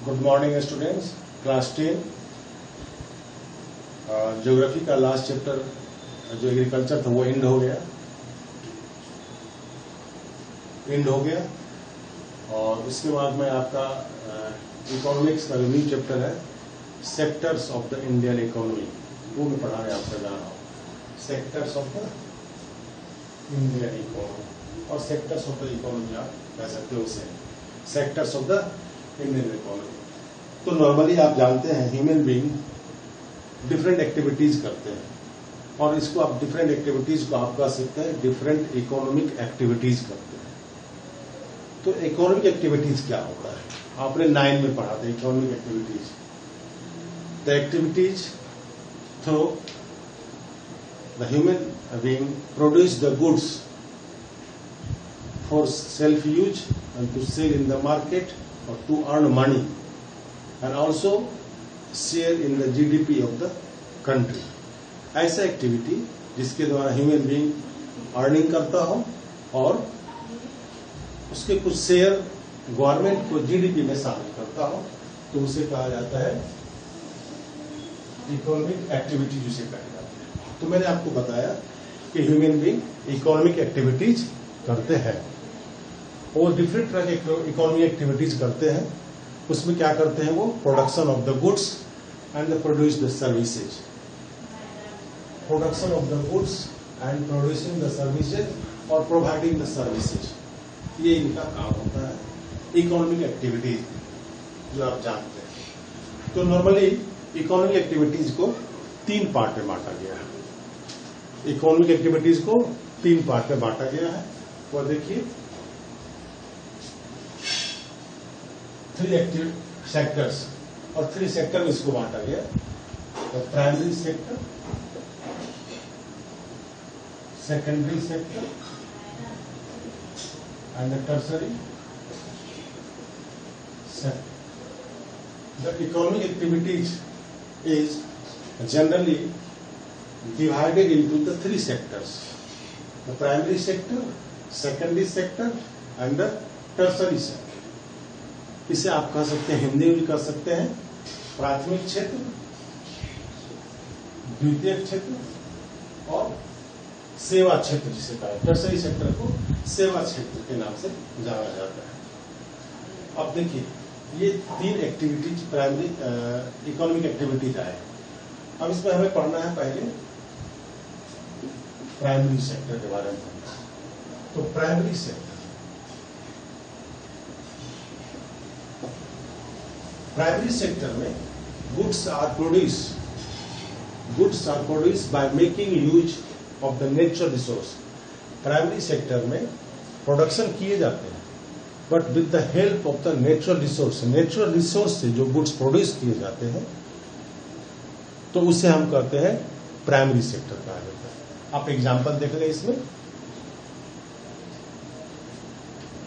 Good morning students, class 10 geography का last chapter जो agriculture था वो एंड हो गया और इसके बाद में आपका इकोनॉमिक्स का न्यू चैप्टर है sectors of the Indian economy, वो मैं पढ़ाने आपसे जा रहा हूँ। Sectors of the Indian economy और सेक्टर्स ऑफ द इकोनॉमी आप कह सकते हो उसे sectors of the Indian economy. तो नॉर्मली आप जानते हैं ह्यूमन बीइंग डिफरेंट एक्टिविटीज करते हैं और इसको आप डिफरेंट एक्टिविटीज को आप कह सकते हैं डिफरेंट इकोनॉमिक एक्टिविटीज करते हैं। तो इकोनॉमिक एक्टिविटीज क्या होता है, आपने 9 में पढ़ा था economic activities. The activities through the human being produce the goods for self-use and to sell in the market or to earn money and also share in the GDP of the country। ऐसा activity जिसके द्वारा human being earning करता हो और उसके कुछ share government को GDP में शामिल करता हो, तो उसे कहा जाता है इकोनॉमिक एक्टिविटी, जिसे कहा जाता है। तो मैंने आपको बताया कि ह्यूमन बीइंग इकोनॉमिक एक्टिविटीज करते हैं और डिफरेंट तरह के इकोनॉमिक एक्टिविटीज करते हैं। उसमें क्या करते हैं वो production of the goods and produce the services, production of the goods and producing the services और प्रोवाइडिंग द सर्विसेज, ये इनका काम होता है इकोनॉमिक एक्टिविटीज जो आप जानते हैं। तो नॉर्मली इकोनॉमिक एक्टिविटीज को 3 पार्ट में बांटा गया है। इकोनॉमिक एक्टिविटीज को 3 पार्ट में बांटा गया है। वो देखिए 3 एक्टिव सेक्टर्स और 3 सेक्टर में इसको बांटा गया। Primary sector, secondary sector and tertiary sector. The economic activities is generally divided into the 3 sectors: the primary sector, secondary sector and the tertiary sector। इसे आप कह सकते हैं, हिंदी में भी कह सकते हैं प्राथमिक क्षेत्र, द्वितीयक क्षेत्र और सेवा क्षेत्र, जिसे कहा टर्सरी सेक्टर को सेवा क्षेत्र के नाम से जाना जाता है। अब देखिए ये 3 एक्टिविटीज प्राइमरी इकोनॉमिक एक्टिविटीज आए। अब इसमें हमें पढ़ना है पहले प्राइमरी सेक्टर के बारे में। तो प्राइमरी सेक्टर, प्राइमरी सेक्टर में goods are produce by making use of the natural resource. Primary sector में प्रोडक्शन किए जाते हैं but with the help of the natural resource. Natural resource से जो गुड्स प्रोड्यूस किए जाते हैं तो उसे हम कहते हैं प्राइमरी सेक्टर कहा जाता है। आप एग्जांपल देख लें इसमें,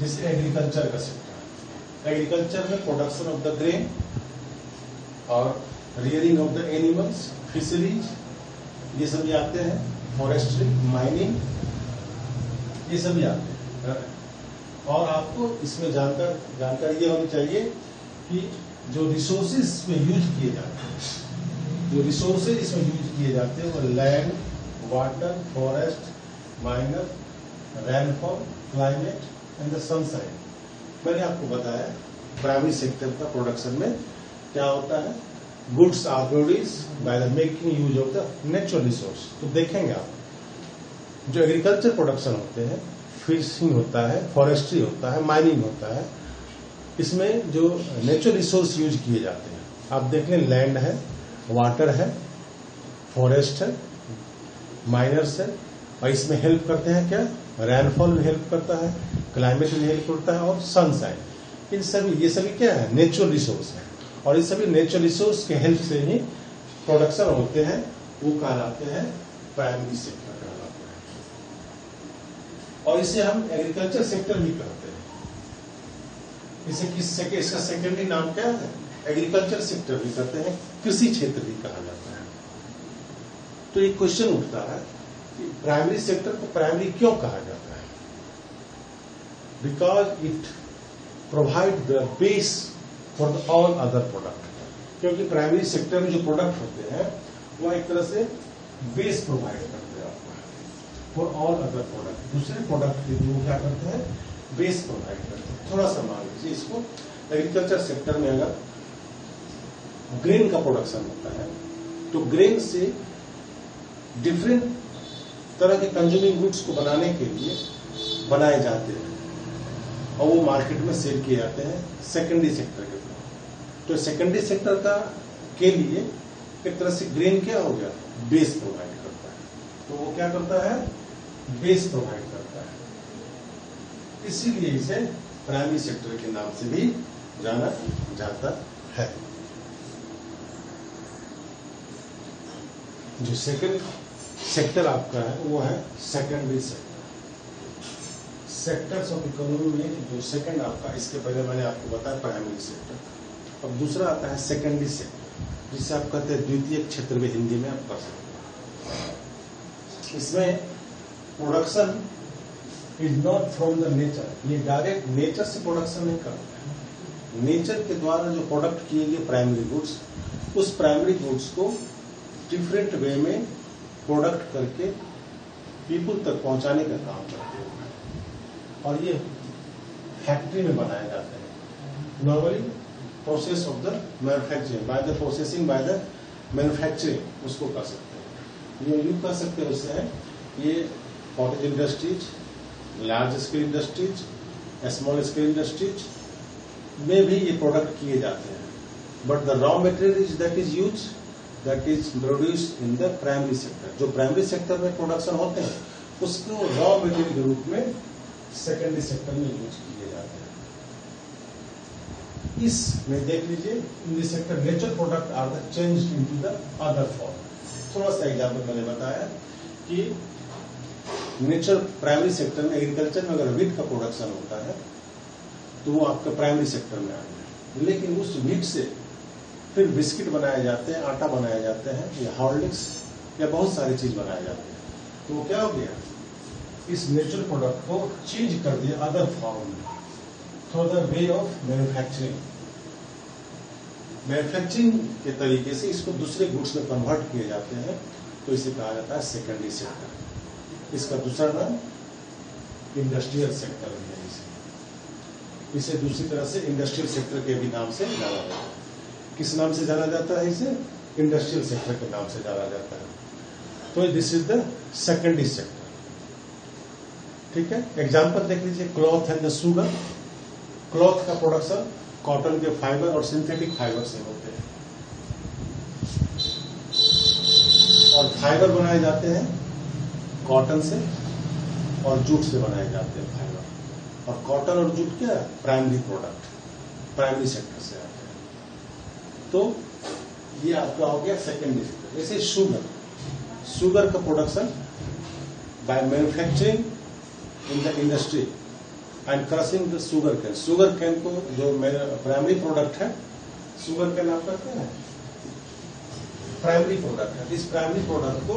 जैसे एग्रीकल्चर का सेक्टर, एग्रीकल्चर में प्रोडक्शन ऑफ द ग्रेन और rearing of the animals, fisheries, ये सभी आते हैं। फॉरेस्ट्री, माइनिंग, ये सभी आते हैं। और आपको इसमें जानकारी ये होनी चाहिए कि जो रिसोर्सेज इसमें यूज किए जाते हैं, जो रिसोर्सेज इसमें यूज किए जाते हैं वो land, water, forest, minor, rainfall, climate and the sunshine. मैंने आपको बताया प्राइमरी सेक्टर का प्रोडक्शन में क्या होता है, goods are produce by the making use of the natural resource. तो देखेंगे आप जो एग्रीकल्चर प्रोडक्शन होते हैं, फिशिंग होता है, फॉरेस्ट्री होता है, माइनिंग होता है, इसमें जो नेचुरल रिसोर्स यूज किए जाते हैं आप देख लें, लैंड है, वाटर है, फॉरेस्ट है, माइनर्स है, और इसमें हेल्प करते हैं क्या, रेनफॉल में हेल्प करता है, क्लाइमेट में हेल्प करता है और सनशाइन। इन सभी ये सभी क्या है, नेचुरल रिसोर्स है और ये सभी नेचुरल रिसोर्स के हेल्प से ही प्रोडक्शन होते हैं, वो कहलाते हैं प्राइमरी सेक्टर कहलाते हैं। और इसे हम एग्रीकल्चर सेक्टर भी कहते हैं। इसे इसका सेकेंडरी नाम क्या है, एग्रीकल्चर सेक्टर भी कहते हैं, कृषि क्षेत्र भी कहा जाता है। तो एक क्वेश्चन उठता है कि प्राइमरी सेक्टर को प्राइमरी क्यों कहा जाता है? Because it provide the base for the all other product, क्योंकि प्राइमरी सेक्टर में जो प्रोडक्ट होते हैं वह एक तरह से बेस प्रोवाइड करते हैं आपको फॉर ऑल अदर प्रोडक्ट। दूसरे प्रोडक्ट के लिए वो क्या करते हैं, बेस प्रोवाइड करते हैं। थोड़ा सा मान लीजिए इसको, एग्रीकल्चर सेक्टर में अगर ग्रेन का प्रोडक्शन होता है तो ग्रेन से डिफरेंट तरह के कंज्यूमिंग गुड्स को बनाने के लिए बनाए जाते हैं और वो मार्केट में सेल किए जाते हैं सेकेंडरी सेक्टर के थ्रू। तो सेकेंडरी सेक्टर का के लिए एक तरह से ग्रेन क्या हो गया, बेस प्रोवाइड करता है। तो वो क्या करता है, बेस प्रोवाइड करता है, इसीलिए इसे प्राइमरी सेक्टर के नाम से भी जाना जाता है। जो सेकंड सेक्टर आपका है वो है secondary sector. Sectors of economy में जो सेकंड आपका, इसके पहले मैंने आपको बताया प्राइमरी सेक्टर। अब दूसरा आता है सेकेंडरी सेक्टर, जिसे आप कहते हैं द्वितीय क्षेत्र में, हिंदी में आप कर सकते हैं। इसमें production is not from the nature, ये डायरेक्ट नेचर से प्रोडक्शन नहीं करता है। नेचर के द्वारा जो प्रोडक्ट किए गए प्राइमरी गुड्स, उस प्राइमरी गुड्स को डिफरेंट वे में प्रोडक्ट करके पीपुल तक पहुंचाने का काम करते हैं और ये फैक्ट्री में बनाए जाते हैं। Normally process of the manufacturing, by the processing, by the manufacturing उसको कर सकते हैं। ये यूज कर सकते हैं उससे है ये cottage industries, large scale industries, small scale industries में भी ये प्रोडक्ट किए जाते हैं। But the raw material is that is use, that is produce in the primary sector. जो प्राइमरी सेक्टर में प्रोडक्शन होते हैं उसको रॉ मटेरियल के रूप में सेकेंडरी सेक्टर में यूज किए जाते हैं। इसमें देख लीजिए, in this sector natural product are the changed into the other form. थोड़ा सा एग्जाम्पल मैंने बताया कि नेचुरल प्राइमरी सेक्टर में, एग्रीकल्चर में अगर वीट का प्रोडक्शन होता है तो वो आपका प्राइमरी सेक्टर में आ गया, लेकिन उस वीट से फिर बिस्किट बनाए जाते हैं, आटा बनाए जाते हैं, या हॉर्लिक्स या बहुत सारी चीज बनाए जाते हैं। तो वो क्या हो गया, इस नेचुरल प्रोडक्ट को चेंज कर दिया अदर फॉर्म में through the way of manufacturing. Manufacturing के तरीके से इसको दूसरे गुड्स में कन्वर्ट किए जाते हैं, तो इसे कहा जाता है सेकेंडरी सेक्टर। इसका दूसरा नाम इंडस्ट्रियल सेक्टर है। इसे दूसरी तरह से इंडस्ट्रियल सेक्टर के भी नाम से जाना जाता है। किस नाम से जाना जाता है इसे, इंडस्ट्रियल सेक्टर के नाम से जाना जाता है। तो this is the secondary sector. ठीक है, एग्जांपल देख लीजिए, cloth and the sugar. Cloth का प्रोडक्शन कॉटन के फाइबर और सिंथेटिक फाइबर से होते हैं, और फाइबर बनाए जाते हैं कॉटन से और जूट से बनाए जाते हैं फाइबर। और कॉटन और जूट क्या है, प्राइमरी प्रोडक्ट, प्राइमरी सेक्टर से आते हैं। तो ये आपका हो गया सेकेंडरी सेक्टर। जैसे शुगर का production by manufacturing in the industry and crushing the sugar cane. Sugar cane को जो प्राइमरी प्रोडक्ट है, शुगर कैन आप करते हैं प्राइमरी प्रोडक्ट है। इस प्राइमरी प्रोडक्ट को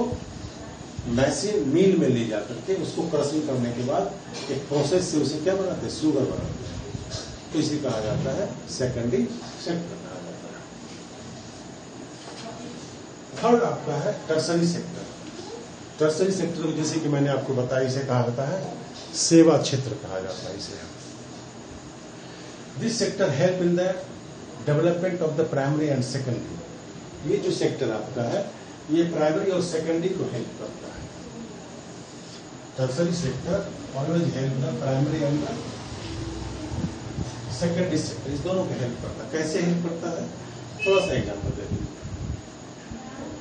मैसिन मिल में ले जाकर के उसको क्रशिंग करने के बाद एक प्रोसेस से उसे क्या बनाते हैं, शुगर बनाते हैं। तो इसे कहा जाता है सेकेंडरी सेक्टर कहा जाता है। थर्ड आपका है टर्सरी सेक्टर। टर्सरी सेक्टर को जैसे कि मैंने आपको बताया, इसे कहा जाता है सेवा क्षेत्र कहा जाता है इसे। This sector help in the development of the primary and secondary. ये जो सेक्टर आपका है ये प्राइमरी और सेकेंडरी को हेल्प करता है। Tertiary sector always help the primary and the secondary sector, इस दोनों को हेल्प करता है। कैसे हेल्प करता है, थोड़ा सा एग्जाम्पल दे दीजिए।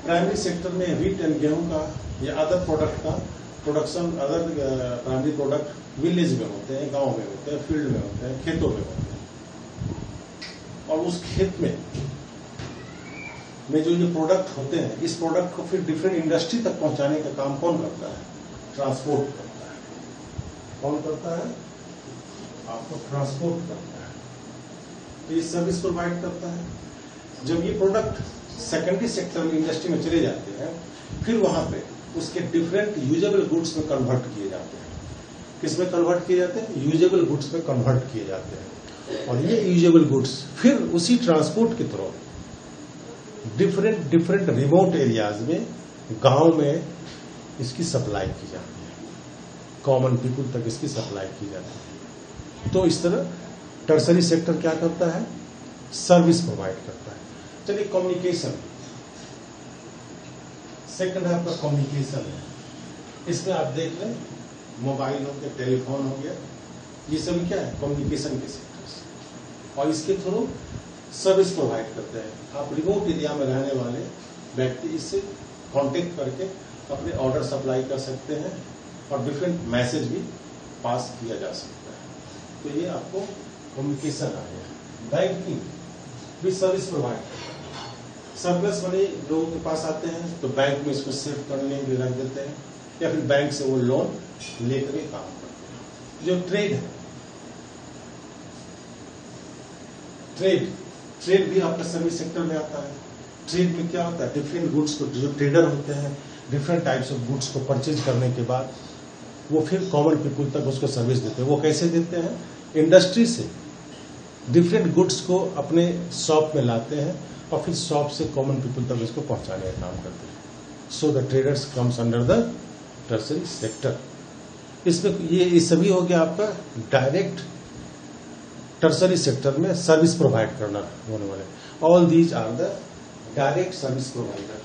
प्राइमरी सेक्टर में व्हीट एंड गेहूं का या अदर प्रोडक्ट का production, other primary product village में होते हैं, गांव में होते हैं, फील्ड में होते हैं, खेतों में होते हैं। और उस खेत में जो प्रोडक्ट होते हैं, इस प्रोडक्ट को फिर डिफरेंट इंडस्ट्री तक पहुंचाने का काम कौन करता है, ट्रांसपोर्ट करता है। कौन करता है, आपको ट्रांसपोर्ट करता है। तो ये सर्विस प्रोवाइड करता है। जब ये प्रोडक्ट सेकेंडरी सेक्टर में इंडस्ट्री में चले जाते हैं, फिर वहां पे उसके डिफरेंट यूजेबल गुड्स में कन्वर्ट किए जाते हैं। किस में कन्वर्ट किए जाते हैं, यूजेबल गुड्स में कन्वर्ट किए जाते हैं। और ये यूजेबल गुड्स फिर उसी ट्रांसपोर्ट के थ्रू डिफरेंट रिमोट एरियाज में, गांव में इसकी सप्लाई की जाती है, कॉमन पीपुल तक इसकी सप्लाई की जाती है। तो इस तरह टर्सरी सेक्टर क्या करता है, सर्विस प्रोवाइड करता है। चलिए कम्युनिकेशन, सेकंड है आपका कम्युनिकेशन है। इसमें आप देख लें मोबाइल हो गया, टेलीफोन हो गया, ये सभी क्या है कम्युनिकेशन के सेक्टर्स, और इसके थ्रू सर्विस प्रोवाइड करते हैं। आप रिमोट एरिया में रहने वाले व्यक्ति इससे कांटेक्ट करके अपने ऑर्डर सप्लाई कर सकते हैं और डिफरेंट मैसेज भी पास किया जा सकता है। तो ये आपको कम्युनिकेशन आ गया। बैंकिंग भी सर्विस प्रोवाइड करता है। सरप्लस मनी लोगों के पास आते हैं तो बैंक में इसको सेव करने के लिए रख देते हैं, या फिर बैंक से वो लोन लेकर के काम करते हैं। जो ट्रेड है, ट्रेड भी आपका सर्विस सेक्टर में आता है। ट्रेड में क्या होता है, डिफरेंट गुड्स को, जो ट्रेडर होते हैं डिफरेंट टाइप्स ऑफ गुड्स को परचेज करने के बाद वो फिर कॉमन पीपुल तक उसको सर्विस देते हैं। वो कैसे देते हैं, इंडस्ट्री से डिफरेंट गुड्स को अपने शॉप में लाते हैं और फिर शॉप से कॉमन पीपुल तक उसको पहुंचाने का काम करते हैं। So the traders comes under the tertiary sector. इसमें ये सभी हो गया आपका डायरेक्ट टर्सरी सेक्टर में सर्विस प्रोवाइड करना होने वाले। All these are the direct service provider.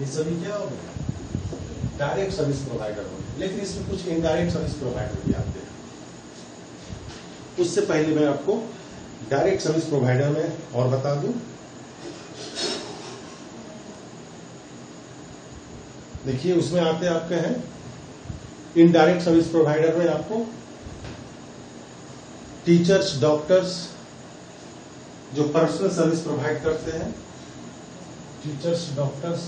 ये सभी क्या हो गए, डायरेक्ट सर्विस प्रोवाइडर हो गए। लेकिन इसमें कुछ इनडायरेक्ट सर्विस प्रोवाइडर भी आते हैं। उससे पहले मैं आपको डायरेक्ट सर्विस प्रोवाइडर में और बता दूं। देखिए उसमें आते आपके हैं इनडायरेक्ट सर्विस प्रोवाइडर में आपको टीचर्स, डॉक्टर्स जो पर्सनल सर्विस प्रोवाइड करते हैं, टीचर्स, डॉक्टर्स,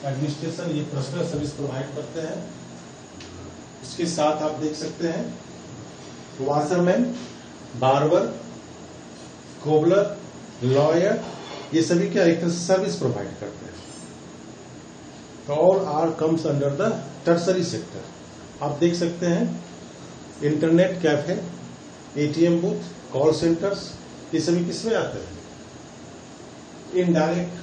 एडमिनिस्ट्रेशन, ये पर्सनल सर्विस प्रोवाइड करते हैं। इसके साथ आप देख सकते हैं वॉशरमैन, बार्बर, कोबलर, लॉयर, ये सभी क्या एक तरह से सर्विस प्रोवाइड करते हैं। तो all are comes under the tertiary sector. आप देख सकते हैं internet cafe, ATM booth, call centres, ये सभी किसमें आते हैं, इनडायरेक्ट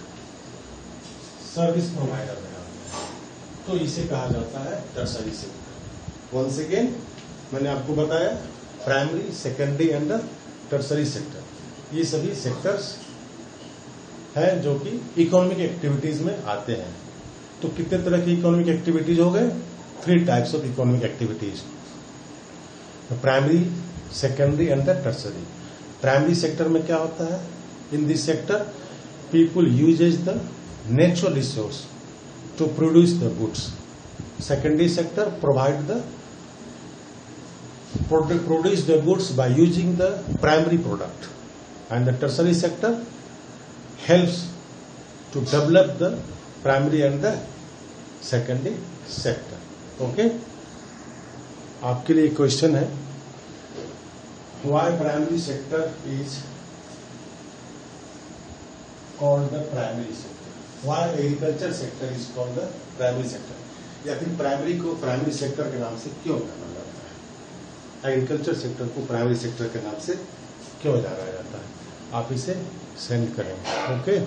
सर्विस प्रोवाइडर में आते हैं। तो इसे कहा जाता है टर्सरी सेक्टर। वंस अगेन मैंने आपको बताया primary, secondary and tertiary sector, ये सभी सेक्टर्स हैं जो कि इकोनॉमिक एक्टिविटीज में आते हैं। तो कितने तरह की इकोनॉमिक एक्टिविटीज हो गए, 3 types of economic activities, primary, secondary and tertiary. Primary sector में क्या होता है, in this sector people uses the natural resource to produce the goods. Secondary sector provide the produce the goods by using the primary product, and the tertiary sector helps to develop the primary and the secondary sector. Okay, आपके लिए question है, why primary sector is called the primary sector, why agriculture sector is called the primary sector, या फिर primary को primary sector के नाम से क्यों जाना जाता है, एग्रीकल्चर सेक्टर को प्राइमरी सेक्टर के नाम से क्यों जाना जाता है। आप इसे सेंड करेंगे। ओके।